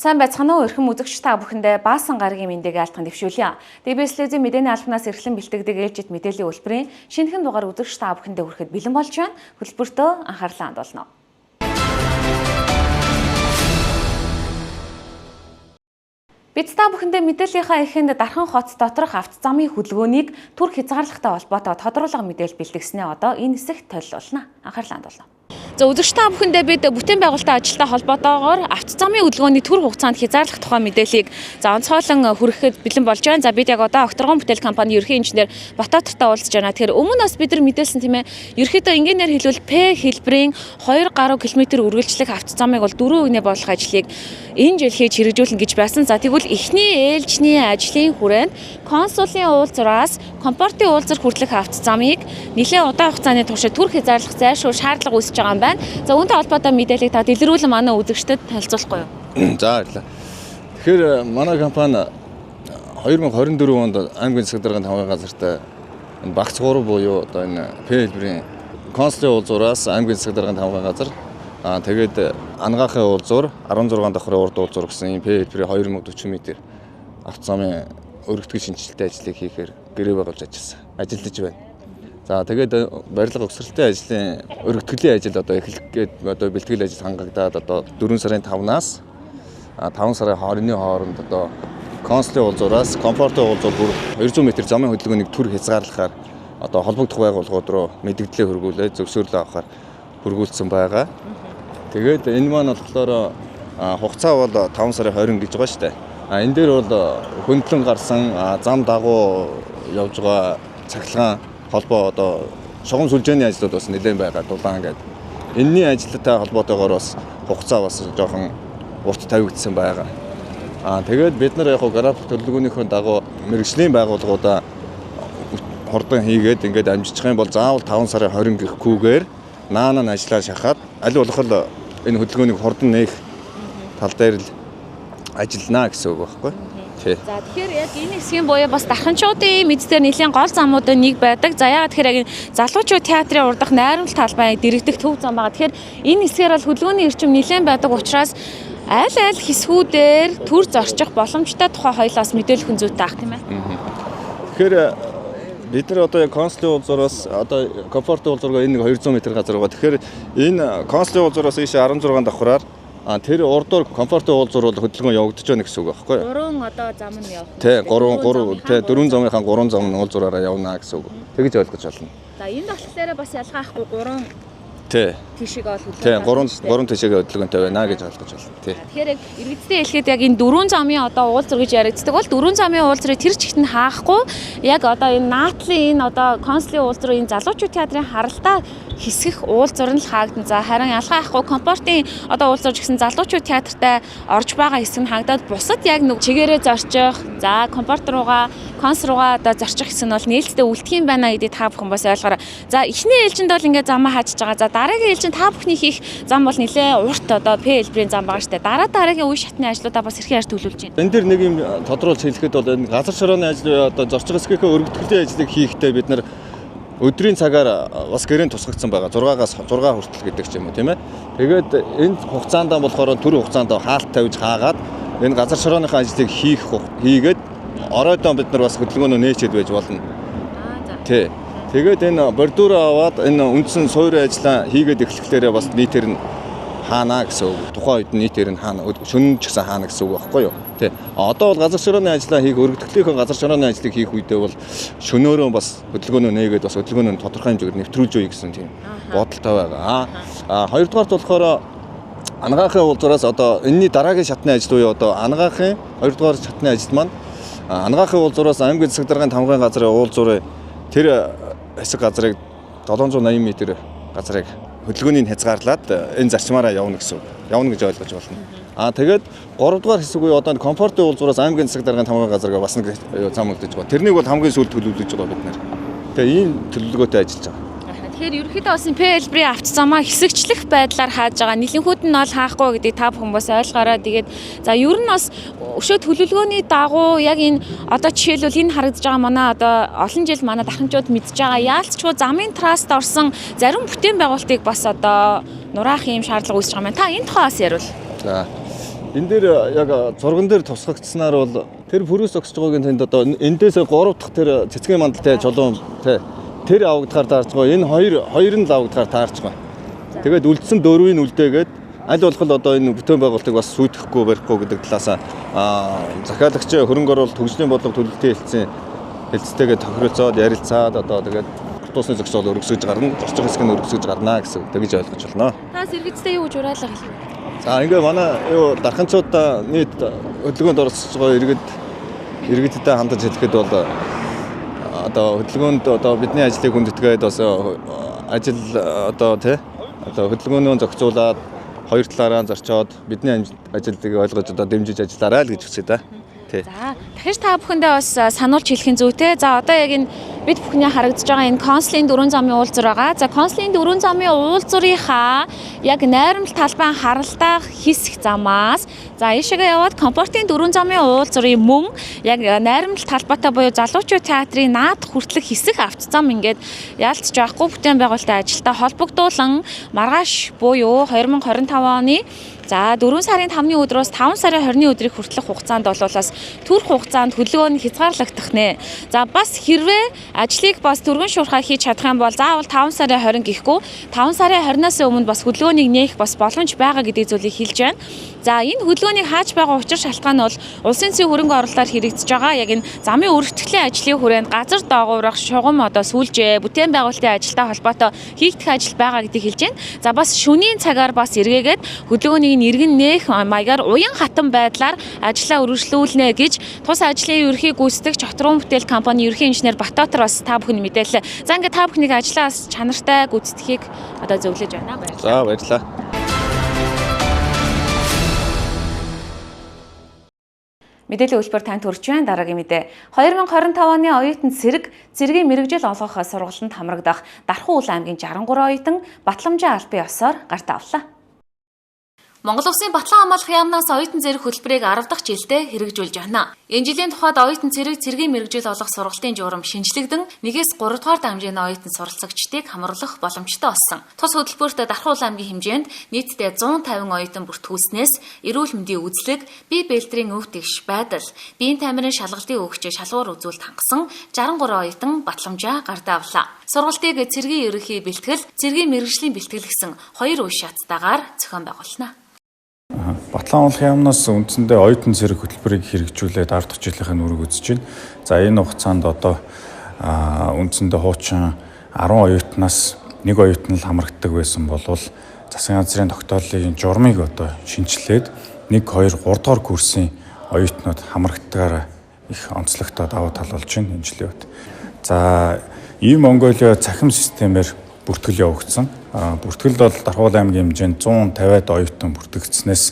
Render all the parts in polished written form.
Сайн байцгаана уу эрхэм үзэгч та бүхэндээ баасан гарагийн мэндийг алтхан дэвшүүлье. ТБС-ийн мэдээний албанаас эрхлэн бэлтгэдэг ээлжид мэдээллийн үйлбэрийн шинэхэн дугаар үзэгч та бүхэндээ хүрэхэд бэлэн болж байна. Хөтөлбөртөө анхаарлаа хандуулна. Бид та бүхэндээ мэдээллийнхаа эхэнд Дархан хот доторх авто замын хөдөлгөөнийг түр хязгаарлахтай холбоотой тодруулга мэдээлэл бэлтгэснээ одоо энэ хэсэгт толилуулна. Анхаарлаа хандуулна. За үзэгч та бүхэндээ бид бүтээн байгуулалтын ажилтай холбоотойгоор авто замын хөдөлгөөний түр хугацаанд хязгаарлах тухай мэдээллийг онцгойлон хүрэхэд бэлэн болж байна. За бид яг одоо Окторгон бүтээл компани ерхий инженер Батбаатартай уулзж байна. Тэгэхээр өмнө бас бид нар мэдээлсэн тийм ээ. Ерхийдөө инженеэр хэлбэл П хэлбэрийн 2 гаруй км үргэлжлэх авто замыг бол 4 өглөө болгох ажлыг энэ жил хийж хэрэгжүүлнэ гэж байсан. За тэгвэл эхний ээлжний ажлын хүрээнд консулын уулзраас компортын уулзар хүртэлх авто замыг нэлээд удаан хугацааны туршид түр хязгаарлах зайлшгүй шаардлага үүсэж байгаа юм байна. За үүнтэй холбоотой мэдээллийг та дэлгэрүүлэн манай үзэгчдэд танилцуулахгүй юу? За баярлалаа. Тэгэхээр манай компани 2024 онд аймгийн засаг даргын хамгаалалт газартай энэ багц 3 буюу одоо энэ П хэлбэрийн консулын уулзуураас аймгийн засаг даргын хамгаалалт газар тэгээд ангаахын уулзуур 16 давхрын урд уулзуур гэсэн энэ П хэлбэрийн 2040 м авто замын өргөтгөл шинжилтийн ажлыг хийхээр гэрээ байгуулж ажиллаж байна. За тэгээд барилга угсралтын ажлын өргөтгөлийн ажил одоо эхлэх гээд одоо бэлтгэл ажил хангагдаад одоо 4 сарын 5-наас 5 сарын 20-ны хооронд одоо консулын уулзуураас компортын уулзуур бүр 200 м замын хөдөлгөөнийг түр хязгаарлахаар одоо холбогдох байгууллагууд руу мэдгдлээ хөргүүлээд зөвшөөрлөө авахар хөргүүлсэн байгаа. Тэгээд энэ маань болохоор хугацаа бол 5 сарын 20 гэж байгаа шүү дээ. Энэ дээр бол хөндлөн гарсан зам дагуу явж байгаа цахилгаан холбоо одоо шугам сүлжээний ажлууд бас нэлээд байгаа дулаан гэдэг. Энэний ажилтай холбоотойгоор бас хугацаа бас жоохон урт тавигдсан байгаа. Тэгээд бид нар яг график төлөвлөгөөнийхөө дагуу мэргэжлийн байгууллагуудаа хурдан хийгээд ингээд амжиж байгаа юм бол заавал 5 сарын 20 гэхгүйгээр наана нь ажиллаа шахаад аль болох энэ хөдөлгөөнийг хурдан нээх тал дээр л ажиллана гэсэн үг байхгүй. За тэгэхээр яг энэ хэсгийн буюу бас дарханчуудын мэдсээр нэлийн гол замуудын нэг байдаг. За яагаад тэгэхээр яг залуучууд театрын урдах найрамдал талбай дэрэгдэх төв зам байгаа. Тэгэхээр энэ хэсгээр бол хөдөлгөөний эрчим нэлээд байдаг учраас аль хэсгүүдээр төр зорчих боломжтой тухай хоёлаас мэдээлэх нь зүйтэй ах тийм ээ. Тэгэхээр бид нар одоо консулын уулзуураас одоо комфортын уулзуур энэ 200 м газар байгаа. Тэгэхээр энэ консулын уулзуураас ийшээ 16 давхраар тэр урдуур комфортын уулзуур бол хөдөлгөөн явагдаж байна гэсэн үг байхгүй юу? 3 одоо зам нь явах. Тий, 4 замынхаа 3 зам нь уулзуураараа явна гэсэн үг. Тэгж ойлгож байна. За энэ багтлаараа бас ялгаахгүй 3 тишиг ол хөдөлгөөн. Тий, 3 тишигээ хөдөлгөөнтэй байна гэж ойлгож байна. Тий. Тэгэхээр яг иргэдтэй хэлэхэд яг энэ 4 замын одоо уулзар гэж яригддаг бол 4 замын уулзрыг тэр чигт нь хаахгүй яг одоо энэ наатлын энэ одоо консулын уулзар энэ залуучууд театрын харалтаа хэсгэх уулзар нь л хаагдана. За харин ялгаа ахгүй компортын одоо уулзар гэсэн залуучууд театртай орж байгаа хэсэг нь хаагдаад бусад яг нэг чигээрээ зорчих, за компорт руугаа, консул руугаа одоо зорчих хэсэг нь бол нээлттэй үлдэх юм байна гэдгийг та бүхэн бас ойлгоорой. За эхний ээлжинд бол ингээд замаа хаажиж байгаа. За дараагийн ээлжинд та бүхний хийх зам бол нэлээ урт одоо П хэлбэрийн зам байгаа шүү дээ. Дараагийн үе шатны ажлуудаа бас хэрхэн яаж төлөвлөж байна? Энэ дэр нэг юм тодруулж хэлэхэд бол энэ газар шорооны ажил одоо зорчих хэсгийнхээ өргөтгөлийн ажлыг хийхдээ бид нар өдрийн цагаар бас гэрээнд тусгагдсан байгаа. 6-аас 6 хүртэл гэдэг ч юм уу тийм ээ. Тэгээд энэ хугацаанд болохоор төр хугацаанд хаалт тавьж хаагаад энэ газар шорооныхаа ажлыг хийгээд оройдоо бид нар бас хөдөлгөөнөө нээчээд байж болно. Тий. Тэгээд энэ бордуур аваад энэ үндсэн суурийн ажлаа хийгээд эхлэхлээрээ бас нийтээр нь хаана гэсэн үг. Тухайн үед нийтээр нь хаана шөнө ч гэсэн хаана гэсэн үг байхгүй юу? Тий. Одоо бол газар шорооны ажлаа хийх өргөтгөлийнхөө газар шорооны ажлыг хийх үедээ бол шөнөөрөө бас хөдөлгөөнөө нээгээд бас хөдөлгөөнөө тодорхой хэмжээгээр нэвтрүүлж өгье гэсэн тийм бодолтой байгаа. Хоёрдугаарт болохоор ангаахын уулзуураас одоо энэний дараагийн шатны ажил уу одоо ангаахын хоёрдугаар шатны ажил маань ангаахын уулзуураас аймгийн засаг даргын хамгаалалт газрын уулзуурын тэр хэсэг газрыг 780 м газрыг хөдөлгөөнийг хязгаарлаад энэ зарчмаараа явна гэсэн үг. Явна гэж ойлгож байна. Тэгээд 3 дугаар хэсэг үе одоо комфортын уулзуураас аймгийн засаг даргын хамгаалалт газарга бас нэг зам өгдөж байгаа. Тэрнийг бол хамгийн сүүлд төлөвлөж байгаа бид нэр. Тэгээ ийм төлөвлөгөөтэй ажиллаж байгаа. Тэгэхээр ерөнхийдөө бас П хэлбэрийн авто замаа хэсэгчлэх байдлаар хааж байгаа. Нийлэнхүүд нь бол хаахгүй гэдгийг та бүхэн бас ойлгоорой. Тэгээд за ер нь бас өшөө төлөвлөгөөний дагуу яг энэ одоо жишээлбэл энэ харагдаж байгаа манай одоо олон жил манай дарханчууд мэдж байгаа яалтчгүй замын траст орсон зарим бүтээн байгуулалтыг бас одоо нураах юм шаардлага үүсэж байгаа юм. Та энэ тухай бас ярил. За энэ дээр яг зурган дээр тусгагдсанаар бол тэр пүрүүс зогсож байгаагийн тэнд одоо эндээс 3 дахь тэр цэцгийн мандалтай чулуун тэр авагдахаар таарч байгаа. Энэ хоёр нь л авагдахаар таарч байгаа. Тэгээд үлдсэн 4-ийн үлдээгээд аль болох одоо энэ бүтээн байгуулалтыг бас сүйтгэхгүй барихгүй гэдэг талаас захиалагч хөрөнгө оруулалт хөгжлийн бодлого төлөлтийн хэлцтэйгээ тохиролцоод ярилцаад одоо тэгээд тусны зохицол өргөсгөж гарна, зорчих хэсэг нь өргөсгөж гарна гэсэн тэгж ойлгож байна. Таас иргэдтэй юу гэж уриалга хэлэх вэ? За ингээ манай дарханчуудаа нийт хөдөлгөөнд оролцож байгаа иргэдтэй хандаж хэлэхэд бол одоо хөдөлгөөнд одоо бидний ажлыг хүндэтгээд бас ажил одоо хөдөлгөөнөө зохицуулаад хоёр талаараа зарчоод бидний ажилтныг ойлгож одоо дэмжиж ажиллаарай л гэж хүсэе да. За дахиж та бүхэндээ бас сануулж хэлэх зүйтэй. За одоо яг энэ бид бүхний харагдаж байгаа энэ консулын 4 замын уулзуур байгаа. За консулын 4 замын уулзуурынхаа яг найрамдал талбайн харалтах хэсэг замаас за ийшээгээ яваад комфортын 4 замын уулзуурын мөн яг найрамдал талбайтай буюу залуучууд театрын наадах хүртэлх хэсэг автозам ингээд яалтж байхгүй бүтээн байгуулалтын ажилтай холбогдуулан маргааш буюу 2025 оны за 4 сарын 5-ны өдрөөс 5 сарын 20-ны өдрийг хүртэлх хугацаанд болоолаас төрөх хугацаанд хөдөлгөөн хязгаарлагдах нэ. За бас хэрвээ ажлыг бас түргэн шуурхай хийж чадах юм бол заавал 5 сарын 20 гэхгүй 5 сарын 20-наас өмнө бас хөдөлгөөнийг нээх бас боломж байгаа гэдэг зүйлийг хэлж байна. За энэ хөдөлгөөнийг хааж байгаа учир шалтгаан нь бол улсын зүйн хөрөнгө оруулалтаар хэрэгжиж байгаа яг энэ замын өргөтгөлийн ажлын хүрээнд газар доогуурах шугам одоо сүлжээ бүтээн байгуулалтын ажилтай холбоотой хийгдэх ажил байгаа гэдгийг хэлж байна. За бас шөнийн цагаар бас эргээгээд хөдөлгөөнийг иргэн нээх маягаар уян хатан байдлаар ажлаа үргэлжлүүлнэ гэж тус ажлын ерхий гүйцэтгэгч Чотрон бүтээл компани ерхий инженер Батбаатар бас та бүхэнд мэдээллээ. За ингээд та бүхнийг ажлаас чанартай гүйцэтгэхийг одоо зөвлөж байна. Баярлалаа. За баярлалаа. Мэдээллийн үйлбэр танд хүрч байна. Дараагийн мэдээ. 2025 оны оюутан цэргийн мэргэжил олгох сургалтанд хамрагдах Дархан Уул аймгийн 63 оюутан Батламжийн албан ёсоор гарт авлаа. Монгол Улсын Батлан хамгаалах яамнаас оюутан зэрэг хөтөлбөрийг 10 дахь жилдээ хэрэгжүүлж байна. Энэ жилийн тухайд оюутан цэргийн мэргэжил олох сургалтын журам шинжлэгдэн 1-3 дугаар дамжээний оюутан суралцагчдыг хамруулах боломжтой болсон. Тус хөтөлбөрт Дархан Уул аймгийн хэмжээнд нийтдээ 150 оюутан бүртгүүлснээс эрүүл мэндийн үзлэг, бие бэлтрийн өв тэгш байдал, биеийн тамирын шалгалтын өгч шалгуур үзүүлэлт хангасан 63 оюутан Батламжаа гарт авлаа. Сургалтыг цэргийн ерөнхий бэлтгэл, цэргийн мэргэжлийн бэлтгэл гэсэн 2 үе шатстайгаар зохион байгуулна. Батлан уулах яамнаас үндсэндээ оюутан цэрэг хөтөлбөрийг хэрэгжүүлээд 10 дахь жилийнхээ нүрийг үзэж байна. За энэ хугацаанд одоо үндсэндээ хуучин 10 оюутнаас 1 оюутан л хамрагддаг байсан болвол засгийн газрын тогтоолын журмыг одоо шинжилээд 1, 2, 3 дугаар курсын оюутнууд хамрагддагаараа их онцлогтой давуу тал болж байна энэ жилийн үед. За ийм Монголиа цахим системээр бүртгэл явагдсан. Бүртгэлд бол Дархан Уул аймгийн хэмжээнд 150-аад оюутан бүртгэгдснээс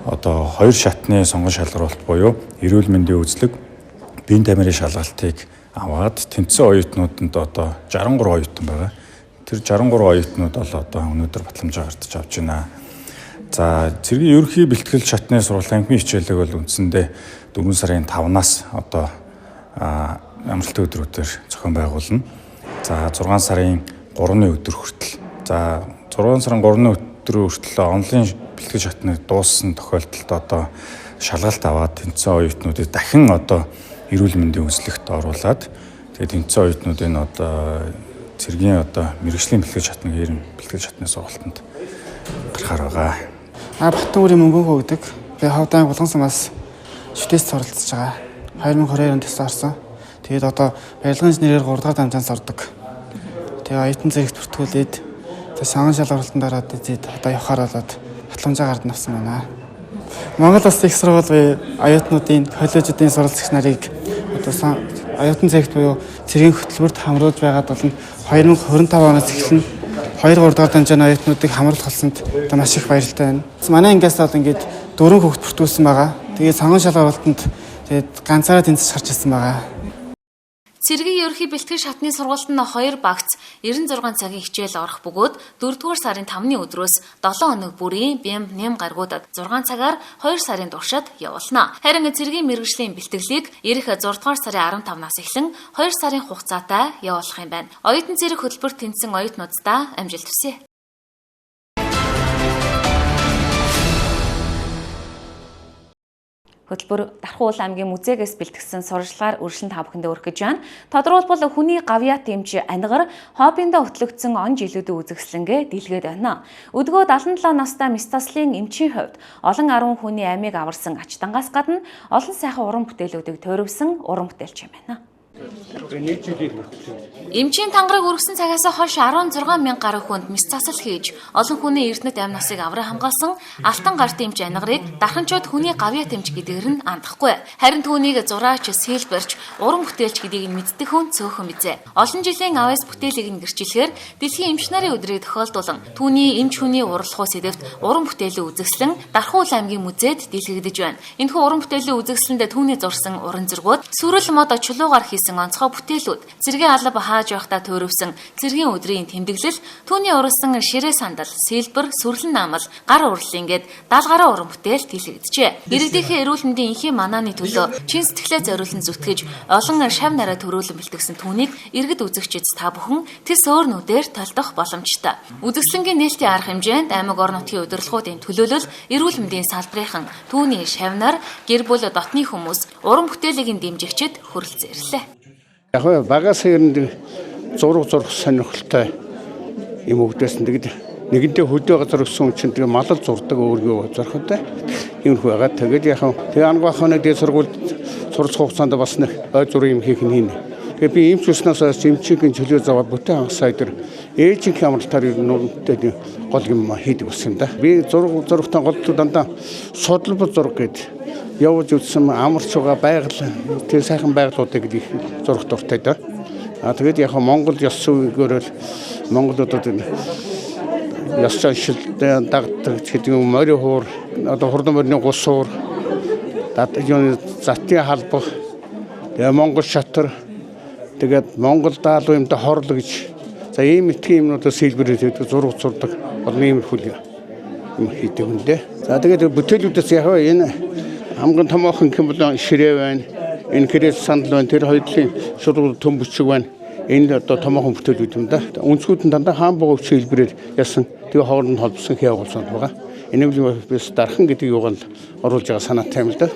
одоо 2 шатны сонгон шалгаруулалт буюу эрүүл мэндийн үзлэг, биеийн тамирын шалгалтыг аваад тэнцсэн оюутнуудад одоо 63 оюутан байгаа. Тэр 63 оюутнууд бол одоо өнөөдөр Батламжаа гартаж авч байна. За цэргийн ерөнхий бэлтгэл шатны сургалт амтны хичээлэг бол үндсэндээ 4 сарын 5-наас одоо амралтын өдрүүдээр зохион байгуулна. За 6 сарын 3-ны өдөр хүртэл. За 6 сарын 3-ны өдөр хүртэл онлайн бэлтгэл шатны дууссан тохиолдолд одоо шалгалт аваад тэнцсэн оюутнуудыг дахин одоо эрүүл мэндийн үзлэгт оруулаад тэгээд тэнцсэн оюутнуудын одоо цэргийн одоо мэргэжлийн бэлтгэл шатны сургалтанд гарахаар байгаа. Батхан үрийн мөнгөө өгдөг. Би хавдаан Булган самаас шүтээс суралцж байгаа. 2022 онд тест орсон. Тэгээд одоо барилгын инженерээр 3 дахь дамжаанд ордог. Тэгээ оюутан зэрэгт бүртгүүлээд сонгон шалгуулалтанд ороод одоо явахаар болоод Батламжаа гард навсан байна. Монгол Улсын их сургууль оюутнуудын коллежуудын суралцагч нарыг одоо оюутан зэрэгт буюу цэргийн хөтөлбөрт хамруулж байгаад бол 2025 оноос эхлэн 2-3 дугаар дамжааны оюутнуудыг хамруулах болсонд одоо маш их баяртай байна. Манай ангиас бол ингээд 4 хүүхэд бүртгүүлсэн байгаа. Тэгээд сонгон шалгуулалтанд тэгээд ганцаараа тэнцэж гарч ирсэн байгаа. Цэргийн ерөнхий бэлтгэл шатны сургалтанд 2 багц 96 цагийн хичээл орох бөгөөд 4-р сарын 5-ны өдрөөс 7 хоног бүрийн бямб нэм гаргуудад 6 цагаар 2 сарын туршид явуулна. Харин цэргийн мэргэжлийн бэлтгэлийг ирэх 6-р сарын 15-наас эхлэн 2 сарын хугацаатай явуулах юм байна. Оюутан цэрэг хөтөлбөрт тэнцсэн оюутнуудаа амжилт хүсье. Хөтөлбөр Дархан уул аймгийн музейгээс бэлтгэсэн сурвалжлагаар үргэлжлэн та бүхэндээ өргөх гэж байна. Тодорхойлбол хүний гавьяа тэмч анигар хоббиндээ хөтлөгдсөн он жилүүдийн үзэсгэлэнгээ дэлгээд байна. Өдгөө 77 настай Мистаслын эмчийн хувьд олон 10 хүний амийг аварсан ач дангаас гадна олон сайхан уран бүтээлүүдийг төрөвсөн уран бүтээлч юм байна. Эмчийн тангараг өргөсөн цагаас хойш 16,000 гаруй хүнд мэс засал хийж олон хүний эрдэнэт амь насыг авраа хамгаалсан алтан гарт эмч анигарыг дарханчууд хүний гавьяа тэмч гэдгээр нь андахгүй. Харин түүнийг зураач, сэлбэрч, уран бүтээлч гэдгийг нь мэддэг хүн цөөхөн бизээ. Олон жилийн авьяас бүтээлийг нь гэрчилэхээр дэлхийн эмч нарын өдрийг тохиолдуулан түүний эмч хүний урлагуу сэдэвт уран бүтээлээ үзэсгэлэн Дархан уул аймгийн музейд дэлгэгдэж байна. Энэхүү уран бүтээлийн үзэсгэлэндээ түүний зурсан уран зургууд, сүрэл мод чулуугаар хийсэн онцгой бүтээлүүд, цэргийн алба хааж байхдаа төрөвсөн цэргийн өдрийн тэмдэглэл, түүний урсан ширээ сандал, сэлбэр, сүрлэн наамал, гар урлын гээд 70 гаруй уран бүтээл дэлгэгдэжээ. Иргэдийнхээ эрүүл мэндийн инхийн манааны төлөө чин сэтгэлээ зориулан зүтгэж олон шав нараа төрүүлэн бэлтгэсэн түүнийг иргэд үзэгчид та бүхэн тэс өөр нүдээр толдох боломжтой. Үзэсгэлэнгийн нээлтийн арга хэмжээнд аймаг орон нутгийн удирдлагуудын төлөөлөл, эрүүл мэндийн салбарынхан түүний шавнаар гэр бүл дотны хүмүүс уран бүтээлийг дэмжигчид хүрэлцэн ирлээ. Яг багаас ирэнд зураг сонирхолтой юм өгдөөсөн. Тэгэд нэгэнтээ хөдөө зургсан чинь тэгээ малал зурдаг өөргөө зурхтай юм байгаа. Тэгээд яг тэгээ ангахны дээд сургуульд сурч хугацаанд бас нэг ой зураг юм хийх нь хийнэ. Тэгээ би эмч уснаас эмчийн чөлөө заваа бүтээн хагас сайдэр ээжийн амралтаар нүдтэй гол юм хийдэг болсон юм да. Би зурагтай гол дандаа судалбар зураг гэдэг явж үзсэн амарч байгаа байгаль тэр сайхан байгалуудыг зурх дуртай да. Тэгээд яг Монгол ёс зүйгээр Монголуудад ёс заншилтай дагдаг гэдэг юм морин хуур одоо хурдан морины гусуур юуны затын халбах тэгээ Монгол шатар тэгээд Монгол даалуу юмтай хорлоо гэж за ийм этгийн юмнуудаас хэлбэрээд зураг зурдаг олон иймэрхүү юм хийдэг юм дээ. За тэгээд бүтээлүүдээс яг энэ хамгийн томоохон юм бол ширээ байна. Энэ гэрээс сандал байна. Тэр хоёрын шургуул төм бүчиг байна. Энэ одоо томоохон бүтээлүүд юм да. Өнцгүүд нь дандаа хаан богов хэлбэрээр ясан. Тэгээ хооронд холбосон хявуулсан байгаа. Энийг биш дархан гэдэг юугаар оруулж байгаа санаатай юм л да.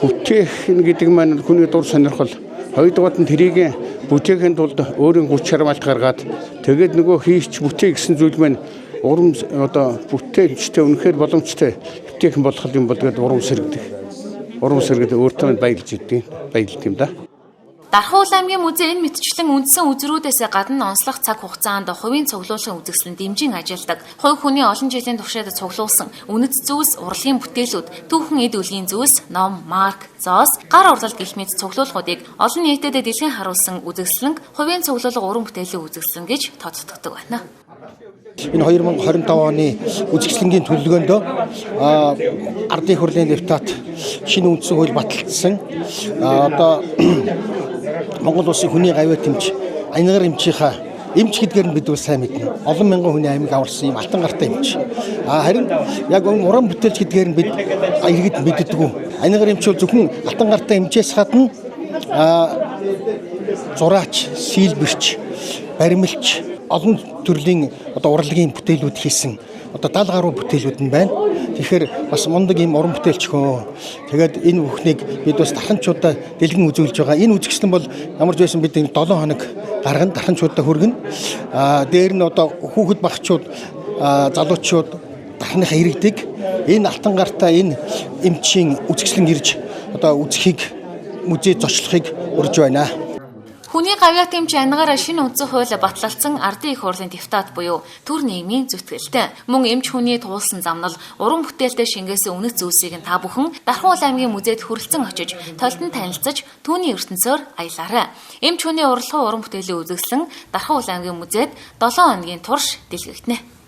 Бүтээх гэдэг маань хүний дур сонирхол. Хоёрдугаар нь тэрийг бүтээхийн тулд өөрийн хүч чармайлт гаргаад тэгээд нөгөө хийч бүтээ гэсэн зүйл маань урам одоо бүтээлчтэй үнэхээр боломжтой бүтээхэн болох юм бол тэгээд урам сэргдэг. Урам сэргээд өөртөө баярлж юм да. Дархан уул аймгийн музей энэ мэтчлэн үндсэн үзрүүдээс гадна онцлог цаг хугацаанд хувийн цуглуулсан үзэсгэлэн дэмжин ажилладаг. Хувь хүний олон жилийн туршид цуглуулсан үнэт зүйлс, урлагийн бүтээлүүд, түүхэн эд үлгийн зүйлс, ном, марк, зоос, гар урлал гэх мэт цуглуулгуудыг олон нийтэд дэлгэн харуулсан үзэсгэлэн хувийн цуглуулга уран бүтээлийн үзэсгэлэн гэж тооцогддог байна. Энэ 2025 оны үзэсгэлэнгийн төлөвлөгөөнд ардын хурлын депутат шинэ үндсэн хууль баталсан. Одоо Монгол улсын хүний гавьяа тэмч анигар эмчийнхаа эмч гэдгээр нь бид бол сайн мэднэ. Олон мянган хүний амийг аварсан юм алтан гартай эмч. Харин яг уран бүтээлч гэдгээр нь бид иргэд мэддэггүй. Анигар эмч бол зөвхөн алтан гартай эмчээс гадна зураач, сэлбэрч, баримлч олон төрлийн одоо урлагийн бүтээлүүд хийсэн одоо 70 гаруй бүтээлүүд нь байна. Тэгэхээр бас мундаг юм уран бүтээлч хөө. Тэгээд энэ бүхнийг бид бас дарханчуудаа дэлгэн үзүүлж байгаа. Энэ үзэсгэлэн бол ямар ч байсан бид 7 хоног гаргана дарханчуудаа хүргэнэ. Дээр нь одоо хүүхэд багчууд, залуучууд дарханыхаа иргэдэг. Энэ алтан гартаа энэ эмчийн үзэсгэлэн ирж одоо үзхийг музей зочлохыг урьж байна. Хүний гавьяа тэмч анигаараа шинэ үндсэн хууль батлагдсан ардын их хурлын депутат буюу төр нийгмийн зүтгэлтэй. Мөн эмч хүний туулсан замнал, уран бүтээлтэй шингээсэн үнэт зүйлсийг та бүхэн Дархан уул аймгийн музейд хүрэлцэн очиж, толтон танилцаж, түүний ертөнцөөр аялаарай. Эмч хүний урлагын уран бүтээлийн үзэсгэлэн Дархан уул аймгийн музейд 7 хоногийн турш дэлгэгдэнэ.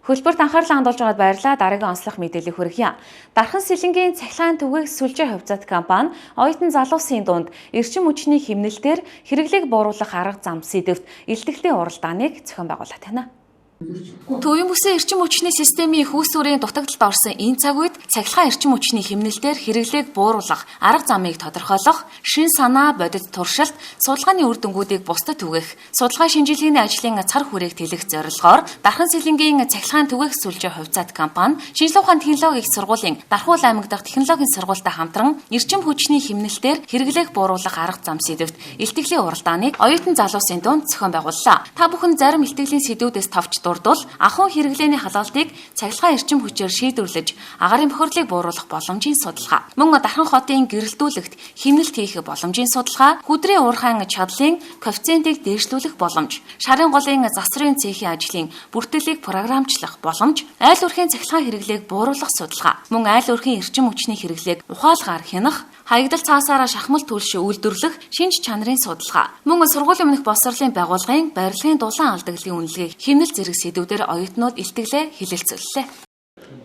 Хөлбөрт анхаарлаа хандуулж байгаад баярлалаа. Дараагийн онцлог мэдээлэл хүргье. Дархан Сэлэнгийн цахилгаан түгээх сүлжээ хувьцаат компани оюутан залуусын дунд эрчим хүчний хэмнэлтээр хэрэглээг бууруулах арга зам сэдэвт илтгэлийн уралдааныг зохион байгуулад байна. Төвийн бүсийн эрчим хүчний системийн их үүсвэрийн дутагдалд орсон энэ цаг үед цахилгаан эрчим хүчний хэмнэлтээр хэрэглээг бууруулах, арга замыг тодорхойлох, шин санаа, бодит туршилт, судалгааны үр дүнгуудыг бусдад түгээх, судалгаа шинжилгээний ажлын цар хүрээг тэлэх зорилгоор Дархан Сэлэнгийн цахилгаан түгээх сүлжээ хувьцаат компани, Шинжлэх ухааны технологийн их сургуулийн Дархуул аймаг дахь технологийн сургуультай хамтран эрчим хүчний хэмнэлтээр хэрэглээг бууруулах арга зам сэдвт илтгэлийн уралдааныг оюутан залуусын дунд зохион байгууллаа. Та бүхэн зарим илтгэлийн сэдвүүдээс товч дурдвал ахуйн хэрэглээний халаалтыг цахилгаан эрчим хүчээр шийдвэрлэж агаарын бохирлыг бууруулах боломжийн судалгаа. Мөн Дархан хотын гэрэлтүүлэгт хэмнэлт хийх боломжийн судалгаа, хүдрийн уурхайн чадлын коэффициентийг дээшлүүлэх боломж, шарын голын засварын цехийн ажлын бүртгэлийг програмчлах боломж, айл өрхийн цахилгаан хэрэглээг бууруулах судалгаа, мөн айл өрхийн эрчим хүчний хэрэглээг ухаалгаар хянах, хаягдал цаасаараа шахмал төлшөө үйлдвэрлэх шинж чанарын судалгаа, мөн сургуулийн өмнөх боловсролын байгууллагын барилгын дулаан алдагдлын үнэлгээг хэмнэл зэрэг сэдвүүдээр оюутнууд илтгэлээ хэлэлцүүллээ.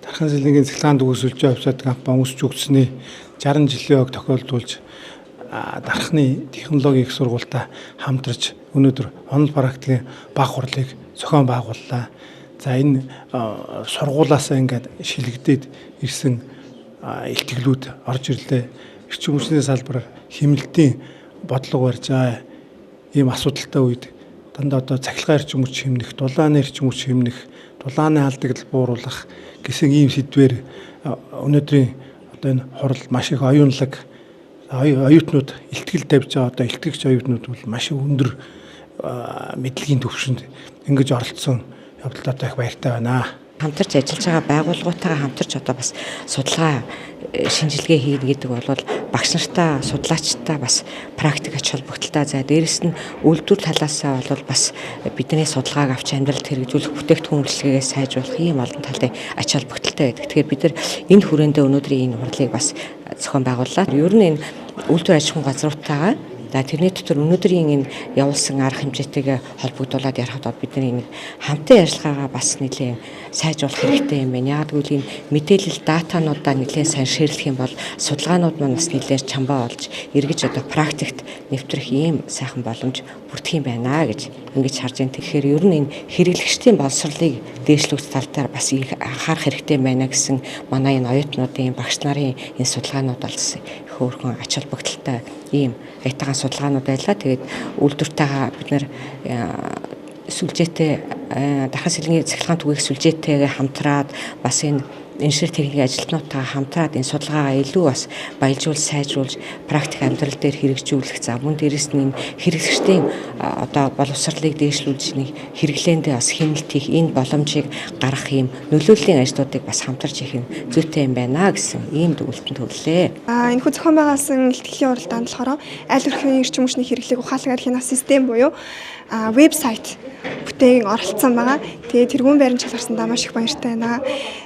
Дархан Сэлэнгийн цахилгаан түгээх сүлжээ хувьцаат компани үүсч өгсөний 60 жилийн ог тохиолдуулж Дарханы технологийн их сургуультай хамтарч өнөөдөр онол практикийн баг хурлыг зохион байгууллаа. За энэ сургуулаасаа ингээд шилэгдээд ирсэн илтгэлүүд орж ирлээ. Эрчим хүчний салбараар хэмнэлтийн бодлого барьж байгаа ийм асуудалтай үед дандаа одоо цахилгаан эрчим хүч хэмнэх, дулааны эрчим хүч хэмнэх, дулааны алдагдал бууруулах гэсэн ийм сэдвээр өнөөдрийн одоо энэ хурал маш их оюунлаг оюутнууд илтгэл тавьж байгаа. Одоо илтгэгч оюутнууд бол маш өндөр мэдлэгийн түвшинд ингэж оролцсон явдалд одоо их баяртай байна. Хамтарч ажиллаж байгаа байгууллагуудтайгаа хамтарч одоо бас судалгаа шинжилгээ хийнэ гэдэг бол багш нартай, судлаачтай бас практик ач холбогдолтой. За дээрэс нь үйлдвэр талаасаа бол бас бидний судалгааг авч амьдралд хэрэгжүүлэх бүтээгдэхүүн үйлчилгээгээ сайжруулах ийм олон талын ач холбогдолтой байдаг. Тэгэхээр бид нар энэ хүрээндээ өнөөдрийн энэ хурлыг бас зохион байгууллаа. Ер нь энэ үйлдвэр аж ахуйн газруудтайгаа тэрний дотор өнөөдрийн энэ явуулсан арга хэмжээтэйгээ холбогдуулаад ярихад бидний нэг хамтын ажиллагаагаа бас нэлээд сайжруулах хэрэгтэй юм байна. Яг гэвэл энэ мэдээлэл датануудаа нэлээд сайн шеэрлэх юм бол судалгаанууд маань бас нэлээд чамбаа болж эргэж одоо практикт нэвтрэх ийм сайхан боломж бүрдэх юм байна гэж ингэж харж байна. Тэгэхээр ер нь энэ хэрэглэгчдийн боловсролыг дээшлүүлэх тал дээр бас их анхаарах хэрэгтэй байна гэсэн манай энэ оюутнуудын багш нарын энэ судалгаанууд бол хөөрхөн ач холбогдолтой ийм айтгаан судалгаанууд байлаа. Тэгээд үйлдвэртэйгээ бид нэр сүлжээтэй Дархан Сэлэнгийн цахилгаан түгээх сүлжээтэйгээ хамтраад бас энэ инженер техникийн ажилтнуудтайгаа хамтраад энэ судалгаагаа илүү бас баялжуулж, сайжруулж, практик амьдрал дээр хэрэгжүүлэх. За мөн дээрэс нь хэрэглэгчдийн одоо боловсролыг дээшлүүлж нэг хэрэглээндээ бас хэмнэлт хийх энэ боломжийг гаргах ийм нөлөөллийн ажлуудыг бас хамтарч хийх нь зүйтэй юм байна гэсэн ийм дүгнэлтэнд хүрлээ. Энэхүү зохион байгуулсан илтгэлийн уралдаанд болохоор айл өрхийн эрчим хүчний хэрэглээг ухаалгаар хянах систем буюу вебсайт бүтээгийн оролцсон байгаа. Тэгээд тэргүүн байранд шалгарсандаа маш их баяртай байна.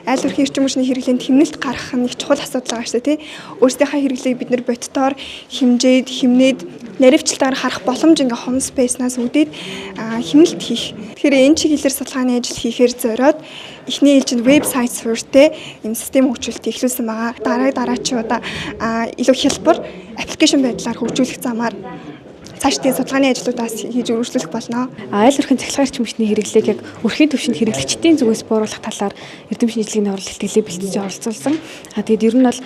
Айл өрхийн эрчим хүчний хэрэглээнд хэмнэлт гаргах нь их чухал асуудал байгаа шүү дээ, тий. Өөрсдийнхээ хэрэглээг бид нэр бодитоор хэмжээд, хэмнээд, наривчлалтаар харах боломж ингээ home space-наас үүдээд хэмнэлт хийх. Тэгэхээр энэ чиглэлээр судалгааны ажил хийхээр зориод эхний ээлжинд вебсайт суурьтай юм систем хөгжүүлэлт эхлүүлсэн байгаа. Дараачуудаа илүү хялбар аппликейшн байдлаар хөгжүүлэх замаар цаашдын судалгааны ажлуудаас хийж өргөжлөх болно. Айл өрхийн цахилгаан эрчим хүчний хэрэглээг яг өрхийн түвшинд хэрэглэгчдийн зүгээс бууруулах талаар эрдэм шинжилгээний оролт илтгэлээ бэлтгэж оролцуулсан. Тэгээд ер нь бол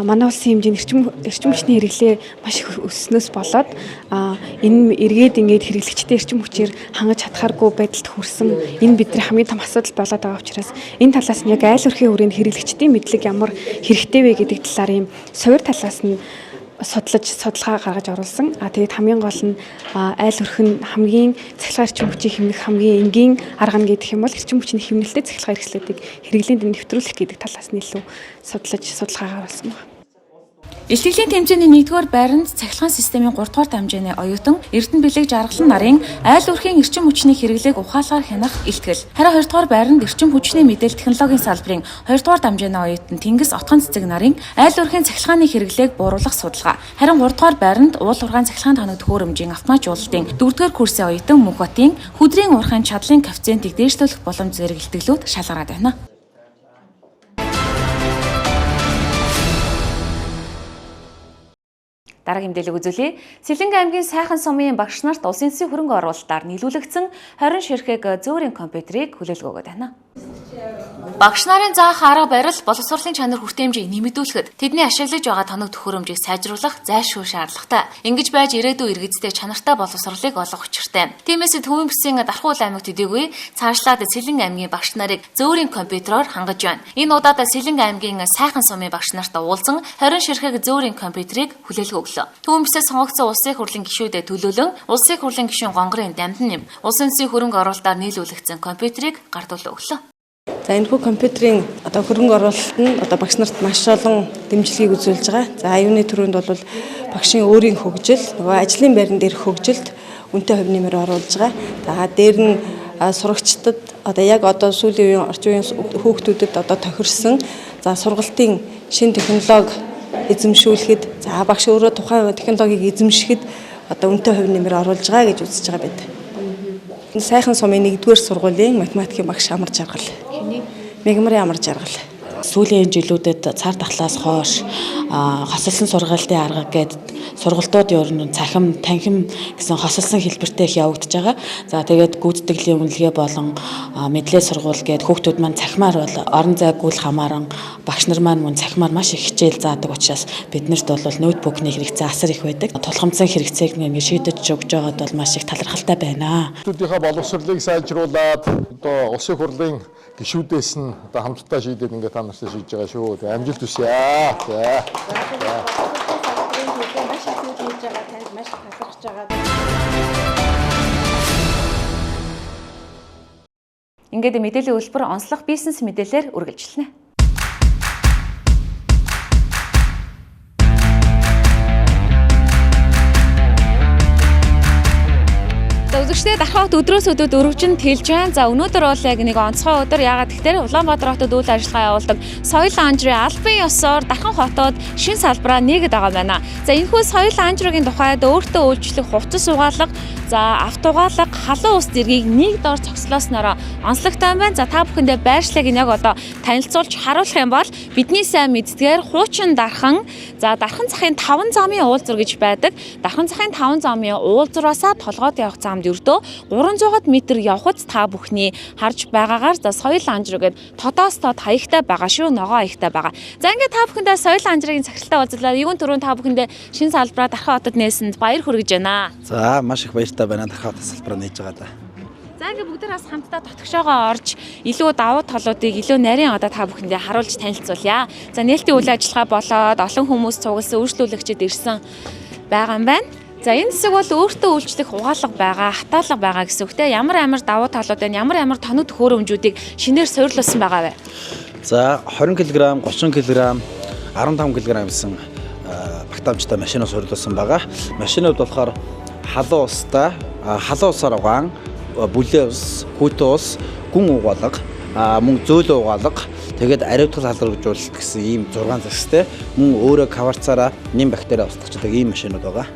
манай улсын хэмжээнд эрчим хүчний хэрэглээ маш их өснөөс болоод энэ эргээд ингээд хэрэглэгчдийн эрчим хүчээр хангаж чадхааргүй байдалд хүрсэн. Энэ бидний хамгийн том асуудал болоод байгаа учраас энэ талаас нь яг айл өрхийн хүрээнд хэрэглэгчдийн мэдлэг ямар хэрэгтэй вэ гэдэг талаар ийм суур талаас нь судалгаа гаргаж оруулсан. Тэгээд хамгийн гол нь айл өрх нь хамгийн цахилгаан эрчим хүчийг хэмнэх хамгийн энгийн арга нь гэдэг юм бол эрчим хүчний хэмнэлтэд цахилгаан хэрэгслүүдийг хэрэглээнд нэвтрүүлэх гэдэг талаас нь илүү судалгаа гаргасан байна. Илтгэлийн тэмцээний 1-р байранд цахилгаан системийн 3-р дамжааны оюутан Эрдэнэ Бэлэг Жаргалан нарын айл өрхийн эрчим хүчний хэрэглээг ухаалгаар хянах илтгэл. Харин 2-р байранд эрчим хүчний мэдээлэл технологийн салбарын 2-р дамжааны оюутан Тэнгис Отгон Цэцэг нарын айл өрхийн цахилгааны хэрэглээг бууруулах судалгаа. Харин 3-р байранд уул уурхайн цахилгаан тоног төхөөрөмжийн автоматжуулалтын 4-р курсын оюутан Мөнхбатын хүдрийн уурхайн чадлын коэффициентийг дээшлүүлэх боломж зэрэг илтгэлүүд шалгараад байна. Дараагийн мэдээлэл үзүүлье. Сэлэнгэ аймгийн сайхан сумын багш нарт улсын эсийн хөрөнгө оруулалтаар нийлүүлэгдсэн 20 ширхэг зөөврийн компьютерийг хүлээлт өгөөд байна. Багш нарын заах арга барил боловсролын чанар хүртээмжийг нэмэгдүүлэхэд тэдний ашиглаж байгаа тоног төхөөрөмжийг сайжруулах зайлшгүй шаардлагатай. Ингэж байж ирээдүйн иргэдтэй чанартай боловсролыг олгох учиртай. Тиймээс Төвийн Бүсийн Дархуул аймагт төдийгүй цаашлаад Сэлэнгэ аймгийн багш нарыг зөөврийн компьютероор хангаж байна. Энэ удаад Сэлэнгэ аймгийн сайхан сумын багш нарт уулзан 20 ширхэг зөөврийн компьютерийг хүлээлт өглөө. Төвийн Бүсээс сонгогдсон улсын хурлын гишүүдэд төлөөлөн улсын хурлын гишүүн Гонгорын Дамдан нэм улсын эсийн хөрөнгө оруулалтаар нийлүүлэгдсэн компьютерийг гардуулан өглөө. За энэ бүх компьютерийн хөрөнгө оруулалт нь багш нарт маш олон дэмжлэгийг үзүүлж байгаа. За аюуны төрөнд бол багшийн өөрийн хөгжил, ажлын байран дээрх хөгжилд үнэтэй хувь нэмэр оруулж байгаа. За дээр нь сурагчдад сүүлийн үеийн орчин үеийн хүүхдүүдэд тохирсон сургалтын шинэ технологи эзэмшүүлэхэд багш өөрөө тухайн технологиг эзэмшихэд үнэтэй хувь нэмэр оруулж байгаа гэж үзэж байгаа байдаг. Энэ сайхан сумын 1-р сургуулийн математикийн багш амар жаргал. Мегмарын амар жаргал. Сүүлийн жилүүдэд цаар тахлаас хойш хосолсон сургалтын арга гэдэг сургалтууд ер нь цахим, танхим гэсэн хосолсон хэлбэртэй их явагдаж байгаа. За тэгээд гүйцэтгэлийн үнэлгээ болон мэдлээ сургууль гэдэг хүүхдүүд маань цахимаар бол орон зайг хамааран багш нар маань мөн цахимаар маш их хичээл заадаг учраас биднэрт бол ноутбукны хэрэгцээ асар их байдаг. Тулгамдсан хэрэгцээг ингээд шийдэж өгж байгаад бол маш их талархалтай байна. Хүүхдүүдийнхээ боловсролыг сайжруулад улсын хурлын гишүүдээс нь хамтдаа шийдээд ингээд та нартай шийдэж байгаа шүү. Тэгээ амжилт хүсье. Ингээд мэдээллийн үйлбэр онцлог бизнес мэдээлэлээр үргэлжлэнэ. Үзэгчдээ дарахад өдрөөс өдөрт өргөжин тэлж байна. За өнөөдөр бол яг нэг онцгой өдөр. Ягаад гэхээр Улаанбаатар хотод үйл ажиллагаа явуулдаг соёл анжрын албан ёсоор Дархан хотод шин салбараа нээгээд байгаа байна. За энэхүү соёл анжрын тухайд өөртөө үйлчлэх хувцас угаалга, за авто угаалга, халуун ус зэргийг нэг дор цогцлоосноор онцлогтой байна. За та бүхэндээ байршлыг яг одоо танилцуулж харуулах юм бол бидний сайн мэддгээр хуучин Дархан, за Дархан цахын 5 замын уулзуур гэж байдаг. Дархан цахын 5 замын уулзуураасаа толгойд явах замд ердөө 300 м явхад та бүхний харж байгаагаар за соёл анжир гэдэг тодоос тод хаягтай байгаа шүү, ногоо хаягтай байгаа. За ингээд та бүхэндээ соёл анжирын цагталтаа уулзлаа. Юун түрүүн та бүхэндээ шин салбараа Дархан хотод нээсэнд баяр хүргэж байна. За маш их баяртай байна. Дархан хотод салбараа нээж байгаа да. За ингээд бүгдээ бас хамтдаа тотгошоогоо орж илүү давуу талуудыг илүү нарийн одоо та бүхэндээ харуулж танилцуулъя. За нээлтийн үйл ажиллагаа болоод олон хүмүүс цугласан үйлчлүүлэгчид ирсэн байгаа юм байна. За энэ хэсэг бол өөртөө үйлчлэх угаалга байгаа, хатаалга байгаа гэсэн үгтэй. Ямар давуу талууд байна, ямар тоног төхөөрөмжүүдийг шинээр суйрлуулсан байгаа вэ? За 20 кг, 30 кг, 15 кг гэсэн багтаамжтай машинаас суйрлуулсан байгаа. Машинууд болохоор халуун устай, халуун усаар угаан, бүлээ ус, хүйтэн ус, гүн угаалга, мөн зөөлөн угаалга, тэгээд ариутгал халдваржуулалт гэсэн ийм 6 засгтай мөн өөрөө каварцаараа нэм бактери устгачдаг ийм машинууд байгаа.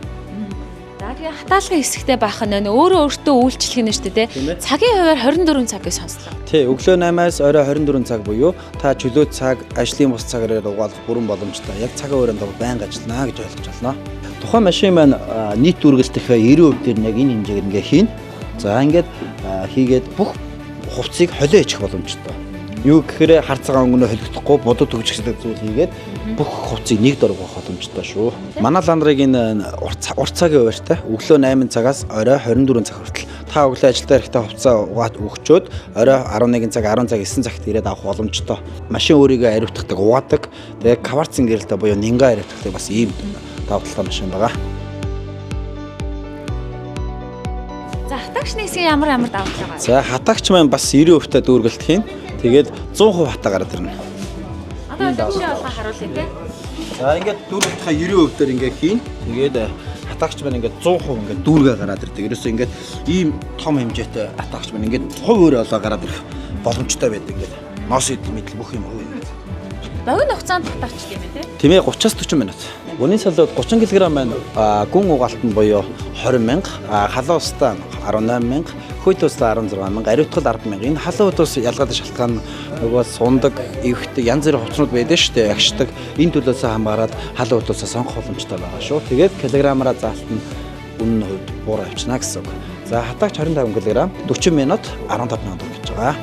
Хатаалгын хэсэгтэй байх нь өөртөө үйлчлэх нь шүү дээ. Цагийн хуваар 24 цаг гэж сонслоо. Тий, өглөө 8-аас орой 24 цаг буюу та чөлөө цаг, ажлын бус цагаар угаалгах бүрэн боломжтой. Яг цагийн хуваараа байнга ажиллана гэж ойлгож байна. Тухайн машин маань нийт үргэлжлэхээ 90% дээр яг энэ хэмжээгээр ингээ хийн. За ингээд хийгээд бүх хувцсыг холио хийчих боломжтой. Юу гэхээр харцгаа өнгөнөө холигдохгүй бодод төгжих зүйл хийгээд бүх хувцсыг нэг дор угаах боломжтой шүү. Манай ландрыг энэ урт цагийн хуваартай өглөө 8 цагаас орой 24 цаг хүртэл та өглөө ажилдаа ирэхдээ хувцас угаад өгчөөд орой 11 цаг 10 цаг 9 цагт ирээд авах боломжтой. Машин өөрийгөө ариутгадаг, угаадаг. Тэгээ каварцын гэрэлтэй буюу нинга ариутгадаг бас ийм давуу талтай машин байгаа. За хатаагчны хэсгийн ямар давуу тал байгаа вэ? За хатаагч маань бас 90% та дүүргэлт хийн. Тэгээд 100% хатаа гараад ирнэ. Одоо жишээ болгоо харуулъя те. За ингээд дүүргэлтийнхаа 90% дээр ингээд хийн. Тэгээд хатаагч маань ингээд 100% ингээд дүүргээ гараад ирдэг. Ерөөсөө ингээд ийм том хэмжээтэй хатаагч маань ингээд хувь өөрөө олоо гараад ирэх боломжтой байдаг ингээд. Ноос идэл мэдл бүх юм хувь. Богино хугацаанд хатаагч тийм ээ те. Тийм ээ 30-40 минут. Үнийн солиод 30 кг маань гүн угаалтан буюу 20 мянга, халуун устаа 18 мянга, хүйт устаа 16 мянга, ариутгал 10 мянга. Энэ халуун ус ялгаатай шалтгаан нөгөө сундаг, эвхдэг янз бүрийн хувцснууд байдаг шүү дээ. Агшдаг. Энэ төлөөс хамаарат халуун усаа сонгох боломжтой байгаа шүү. Тэгээд килограммаараа заалтан үнэн хувьд буураа авчна гэсэн үг. За хатаагч 25 кг 40 минут 15 мянга гэж байгаа.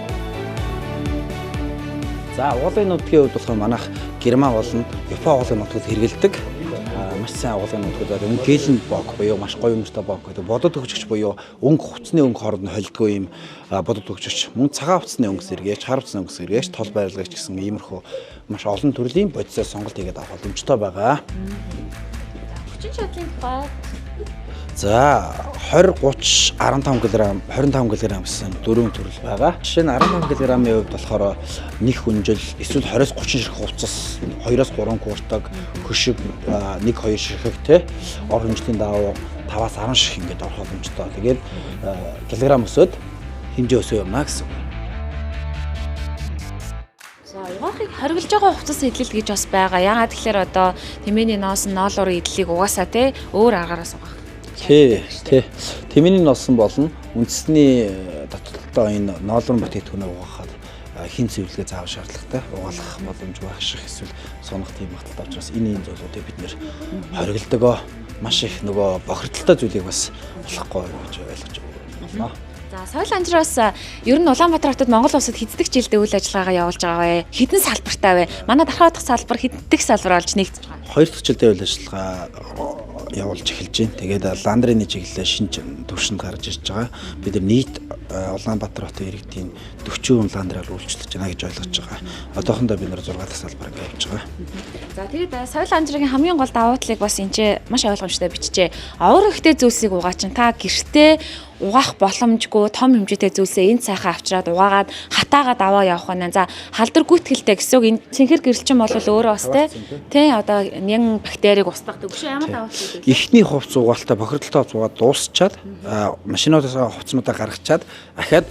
За уулын нутгийн хувьд болохоор манайх Герман болон Япон уулын нутгад хэрэгэлдэг. Маш сайн уулын нутгад өнгөлн бог буюу маш гоё өнгөтэй бог гэдэг бодод өгчөж буюу өнгө хувцсны өнгө хооронд холдгүй юм бодод өгчөж мөн цагаан хувцсны өнгө сэргээж, хар хувцсны өнгө сэргээж, тол байрлагч гэсэн иймэрхүү маш олон төрлийн бодисоо сонголт хийгээд авах боломжтой байгаа. Хүчин чадлын тухай за 20 30 15 кг 25 кг гэсэн дөрвөн төрөл байгаа. Жишээ нь 15 кг-ийн хувьд болохоор нэг хүнжил эсвэл 20-30 ширхэг хувцас 2-3 куртаг хөшиг 1-2 ширхэг те ор хэмжлийн даваа 5-10 ширхэг ингээд орох боломжтой. Тэгээд килограмм өсөд хэмжээ өсөө юмна гэсэн. За угаахыг хориглож байгаа хувцас эдлэл гэж бас байгаа. Яагаад тэгэхээр одоо тэмээний ноос нь ноолуурын эдлийг угаасаа те өөр аргаараас угаах. Тий. Тэмээний носон болно. Үндэсний татвартай энэ ноолуурын бүтээтгүүнээ угаахад хин цэвэрлэгээ заавал шаардлагатай. Угаалгах боломжгүй багших эсвэл сунах тийм магадaltaй учраас энэ зүйлүүдийг бид нэр хориглодог маш их нөгөө бохирдолтой зүйлийг бас болохгүй гэж ойлгож байна. За соёл анжраас ер нь Улаанбаатар хотод Монгол улсад хэддэг жилдээ үйл ажиллагаагаа явуулж байгаа вэ? Хэдэн салбартай вэ? Манай дархаа дахь салбар хэддэг салбар болж нэгдэж байгаа. 2 дахь жилдээ үйл ажиллагаа явуулж эхэлж байна. Тэгээд ландрын чиглэлээр шинж төвшөнд гарч ирж байгаа. Бид нар нийт Улаанбаатар хотын иргэдийн 40% ландраар үйлчлэж байна гэж ойлгож байгаа. Одоохондоо бид нар 6 дахь салбар ингээд явж байгаа. За тэгээд соёл анжрын хамгийн гол давуу талыг бас энэ маш ойлгомжтой бичжээ. Овор ихтэй зүйлсийг угаачин та гэртээ угаах боломжгүй том хэмжээтэй зүйлсээ энэ цайхаа авчираад угаагаад хатаагаад аваа явах байна. За халдвар гүйтгэлтэй гэсэн үг энэ цэнхэр гэрэлчин бол өөрөө бас тий одоо нян бактерийг устгадаг шүү ямар давуу тал вэ? Эхний хувцс угаалтаа бохирдолтой хувцс угаад дуусчаад машинуудаас хувцснуудаа гаргачаад ахаад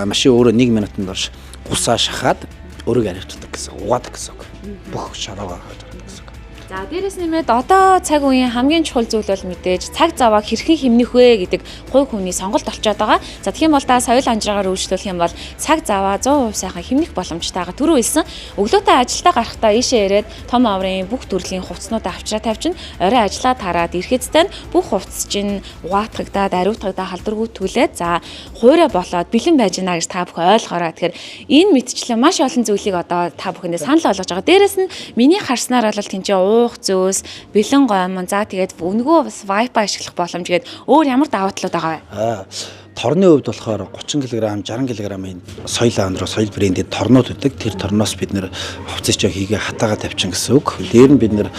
машин өөрөө 1 минутанд орж усаа шахаад өөрийгөө аривчдаг гэсэн угаадаг гэсэн үг. Бүх шараагаа гаргаж байгаа гэсэн үг. За дээрэс нэмээд одоо цаг үеийн хамгийн чухал зүйл бол мэдээж цаг заваа хэрхэн хэмнэх вэ гэдэг хувь хүний сонголт болчиход байгаа. За тэгэх юм бол та соёл анжраагаар үйлчлүүлэх юм бол цаг заваа 100% сайхан хэмнэх боломжтойгаа түрүү хэлсэн. Өглөөтэй ажилдаа гарахдаа ийшээ ирээд том аврын бүх төрлийн хувцснуудаа авчраа тавьчин орой ажиллаа тараад ирэхэдтэй бүх хувцс чинь угаатгагдаад ариутгагдаад халдваргүйtгүүлээд за хуурай болоод бэлэн байж гэнэ гэж та бүхэн ойлгоорой. Тэгэхээр энэ мэдчлэн маш олон зүйлийг одоо та бүхэндээ санал болгож байгаа. Дээрэс нь миний харснаар бол тэнцээ уух зөөс бэлэн гомон за тэгээд өнгөө бас вайфай ашиглах боломж гээд өөр ямар давуу талууд байгаа вэ? Торны хувьд болохоор 30 кг 60 кг-ийн соёл андруу соёл брендийн торнууд үүдэг. Тэр торноос бид нэр хувцсч хийгээ хатаагаа тавьчин гэсэн үг. Дээр нь бид нэр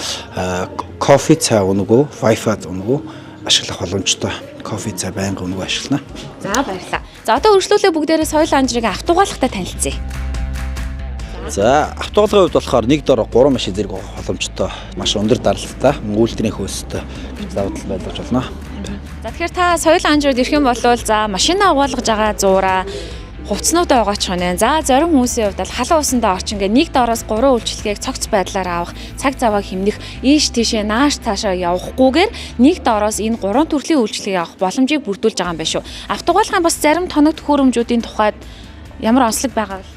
кофе цай өнгөө, вайфай өнгөө ашиглах боломжтой. Кофе цай байнга өнгөө ашиглана. За баярлалаа. За одоо өргөжлүүлээ бүгдээрээ соёл анжрыг автугаалгатай танилцъя. За автоолгын хувьд болохоор нэг дор 3 машин зэрэг авах боломжтой. Маш өндөр даралттай, үйлдвэрийн хөөстэй гэж давуу тал байлгаж байна. За тэгэхээр та соёл анжрууд ирэх юм бол за машина угаалгаж байгаа зуураа хувцснуудаа угаачих нь. За зарим хүмүүсийн хувьд бол халуун усандаа орчин гээ нэг доороос 3 үйлчлэгийг цогц байдлаар авах, цаг заваа хэмнэх, ийш тийшээ нааш цаашаа явахгүйгээр нэг доороос энэ 3 төрлийн үйлчлэгийг авах боломжийг бүрдүүлж байгаа юм байна шүү. Автогаалгын бас зарим тоног төхөөрөмжүүдийн тухайд ямар онцлог байгаа вэ?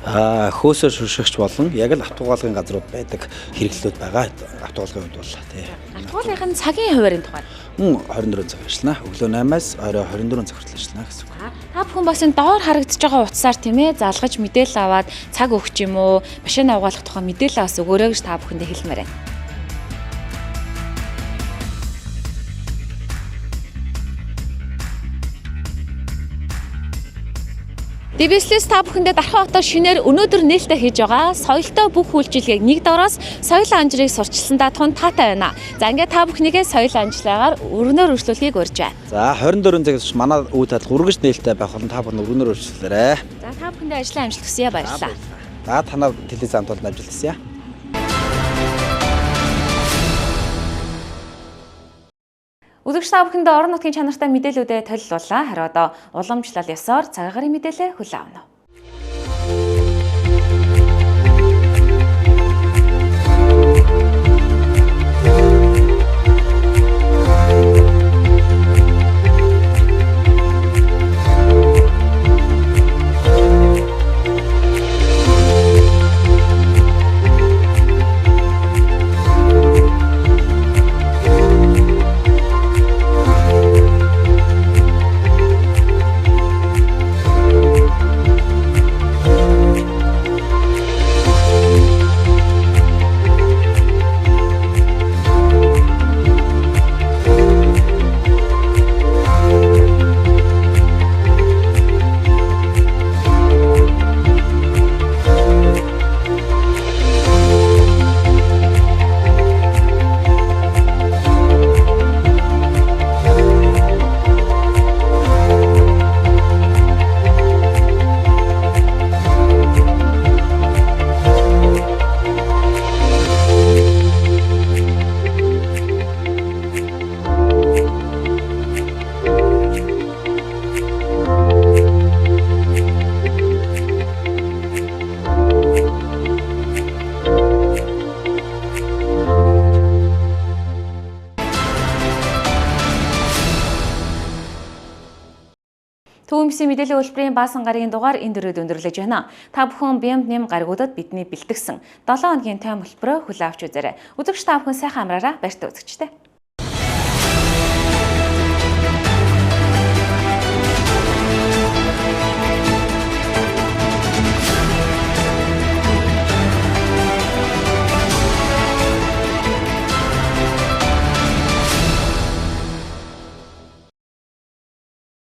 Хөөсөөр шүршигч болон яг л автогаалгын газрууд байдаг хэрэглэлүүд байгаа. Автогаалгын хувьд бол тий. Автогаалгын цагийн хуваарийн тухайд 24 цаг ажиллана. Өглөө 8-аас орой 24 цаг хүртэл ажиллана гэсэн үг. Та бүхэн бас энэ доор харагдаж байгаа утсаар тийм ээ залгаж мэдээлэл аваад цаг өгч юм уу? Машина угаалгах тухай мэдээлэл бас өгөөрэй гэж та бүхэндээ хэлмээр байна. Дэвслэс та бүхэндээ дархан хотоор шинээр өнөөдөр нээлттэй хийж байгаа соёлтой бүх үйлчилгээг нэг доороос соёл анжрыг сурчилсан даатхан таатай байна. За ингээд та бүхнийгээ соёл анжлагаар өргөнөөр өргөжлүүлэхийг урьж байна. За 24 цагаас манай үе тал үргэж нээлттэй байх болон та бүхэн өргөнөөр өргөжлөөрэй. За та бүхэндээ ажлын амжилт хүсье баярлалаа. За танаа телевизэн хамт олон амжилт хүсье. Үзэгч та бүхэндээ орон нутгийн чанартай мэдээлүүдээ толилууллаа. Харин одоо уламжлал ёсоор цагаагаар мэдээлэл хүлээн авна. Төвөмсийн мэдээллийн хөтөлбөрийн баасан гарагийн дугаар энэ дөрөв өндөрлөж байна. Та бүхэн BM8 гаригуудад бидний бэлтгэсэн 7 хоногийн тайм хөтөлбөрөөр хүлээн авч үзээрэй. Үзэгч та бүхэн сайхан амраараа баяртай үзэгчтэй.